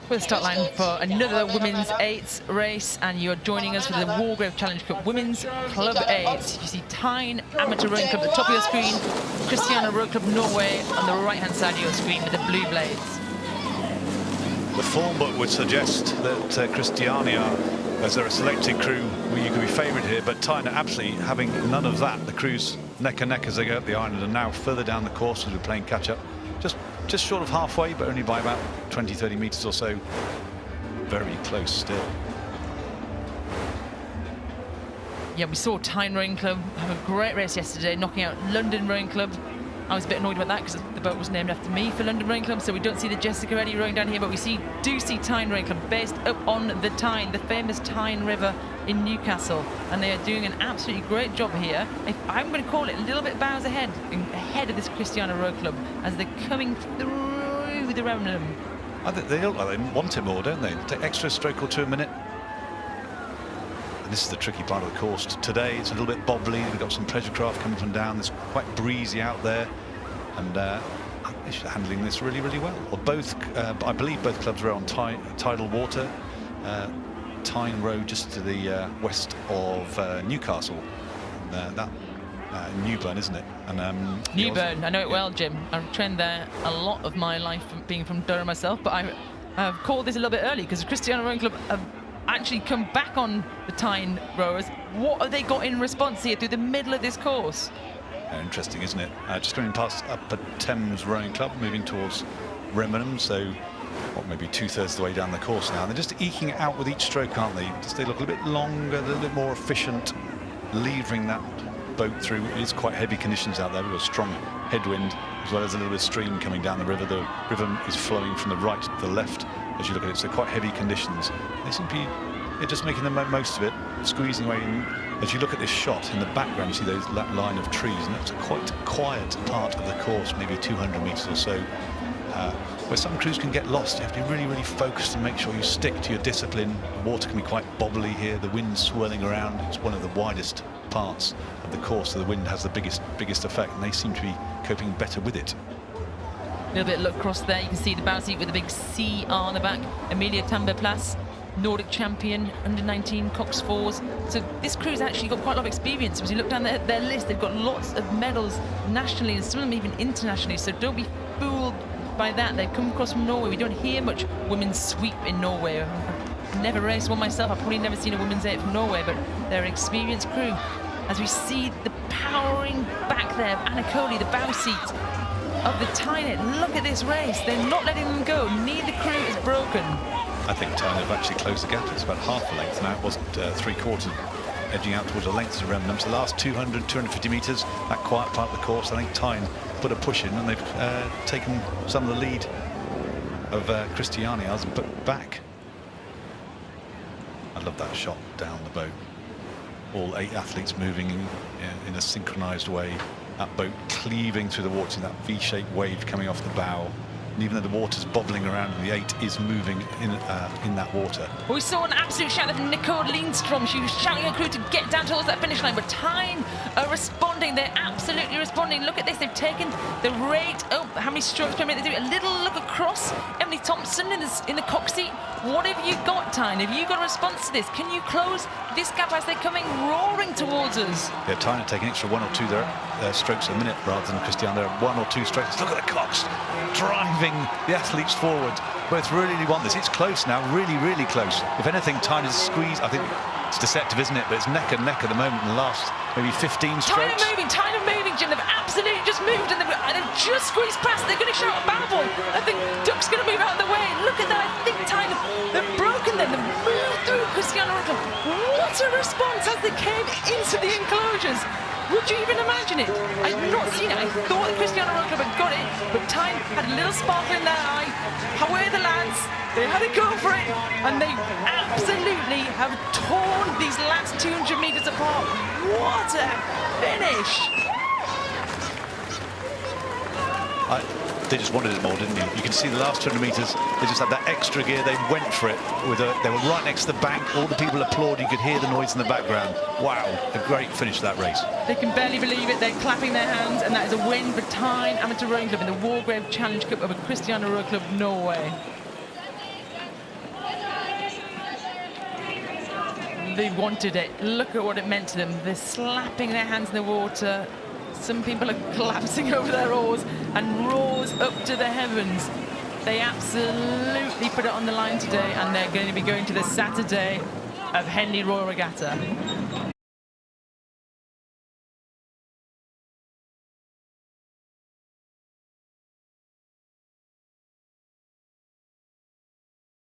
We're the start line for another Women's 8s race, and you're joining us for the Wargrave Challenge Cup Women's Club 8. You see Tyne Amateur Rowing Club at the top of your screen, Christiania Roklub Norway on the right-hand side of your screen with the blue blades. The form book would suggest that Christiania, as they're a selected crew, you could be favoured here, but Tyne absolutely having none of that. The crew's neck and neck as they go up the island, and now further down the course as we're playing catch-up. Just short of halfway, but only by about 20-30 metres or so. Very close still. Yeah, we saw Tyne Rowing Club have a great race yesterday, knocking out London Rowing Club. I was a bit annoyed about that because the boat was named after me for London Rowing Club, so we don't see the Jessica Eddy rowing down here, but we do see Tyne Rowing Club based up on the Tyne, the famous Tyne River in Newcastle, and they are doing an absolutely great job here. I'm going to call it a little bit bows ahead of this Christiania Row Club as they're coming through the remnant. I think they want it more, don't they? Take extra stroke or two a minute. And this is the tricky part of the course. Today it's a little bit bobbly. We've got some pleasure craft coming from down. It's quite breezy out there, and they're handling this really, really well. Well, both, I believe both clubs are on tidal water. Tyne Row just to the west of Newcastle. Newburn, isn't it? And Newburn, I know it well, Jim. I've trained there a lot of my life, being from Durham myself, but I've called this a little bit early because the Christiania Rowing Club have actually come back on the Tyne rowers. What have they got in response here through the middle of this course? Interesting, isn't it? Just going past Upper Thames Rowing Club, moving towards Remenham, so maybe 2/3 of the way down the course now. They're just eking it out with each stroke, aren't they? They look a little bit longer, a little bit more efficient, levering that boat through. It's quite heavy conditions out there. We've got a strong headwind as well as a little bit of stream coming down the river. The river is flowing from the right to the left as you look at it, so quite heavy conditions. They seem to be just making the most of it, squeezing away. And as you look at this shot in the background, you see that line of trees, and that's a quite quiet part of the course, maybe 200 metres or so, where some crews can get lost. You have to be really, really focused and make sure you stick to your discipline. The water can be quite bobbly here, the wind's swirling around. It's one of the widest parts of the course, so the wind has the biggest effect, and they seem to be coping better with it. A little bit of look across there, you can see the bow seat with the big CR on the back. Emilia Tamberplas, Nordic champion, under-19 Cox 4s. So this crew's actually got quite a lot of experience. As you look down their list, they've got lots of medals nationally and some of them even internationally, so don't be fooled by that. They've come across from Norway. We don't hear much women's sweep in Norway. I've never raced one myself. I've probably never seen a women's 8 from Norway, but they're an experienced crew. As we see the powering back there of Anna Coley, the bow seat of the Tyne. Look at this race. They're not letting them go. Neither crew is broken. I think Tyne have actually closed the gap. It's about half a length now. It wasn't 3/4, edging out towards a length of Remenham. So the last 200, 250 metres, that quiet part of the course, I think Tyne put a push in, and they've taken some of the lead of Christiania's back. I love that shot down the boat. All 8 athletes moving in a synchronised way. That boat cleaving through the water, that V-shaped wave coming off the bow. And even though the water's bobbling around, the 8 is moving in that water. We saw an absolute shout from Nicole Lindstrom. She was shouting her crew to get down towards that finish line, but Tyne are responding. They're absolutely responding. Look at this. They've taken the rate. Oh, how many strokes per minute they do? A little look across. Emily Thompson in the cox seat. What have you got, Tyne? Have you got a response to this? Can you close this gap as they're coming roaring towards us? Yeah, Tyne are taking extra 1 or 2 strokes a minute rather than Christiania. They're 1 or 2 strokes. Look at the cox driving the athletes forward. Both really want this. It's close now, really, really close. If anything, Tyne is squeezed. I think it's deceptive, isn't it? But it's neck and neck at the moment in the last maybe 15 strokes. Tyne are moving, Jim. They've absolutely just moved, and they've just squeezed past. They're going to shout a babble. I think Duck's going to move out of the way. Look at that. I think Tyne, they've broken them. They've moved through Christiania Roklub. What a response as they came into the enclosures. Would you even imagine it? I've not seen it. I thought the Christiania Roklub had got it, but Tyne had a little sparkle in their eye. Away the lads. They had to go for it, and they absolutely have torn these last 200 metres apart. What a finish! They just wanted it more, didn't you? You can see the last 200 metres, they just had that extra gear. They went for it. They were right next to the bank. All the people applauded. You could hear the noise in the background. Wow, a great finish to that race. They can barely believe it. They're clapping their hands, and that is a win for Tyne Amateur Rowing Club in the Wargrave Challenge Cup over Christiania Roklub Norway. they wanted it. Look at what it meant to them. They're slapping their hands in the water. Some people are collapsing over their oars, and roars up to the heavens. They absolutely put it on the line today, and they're going to be going to the Saturday of Henley Royal Regatta.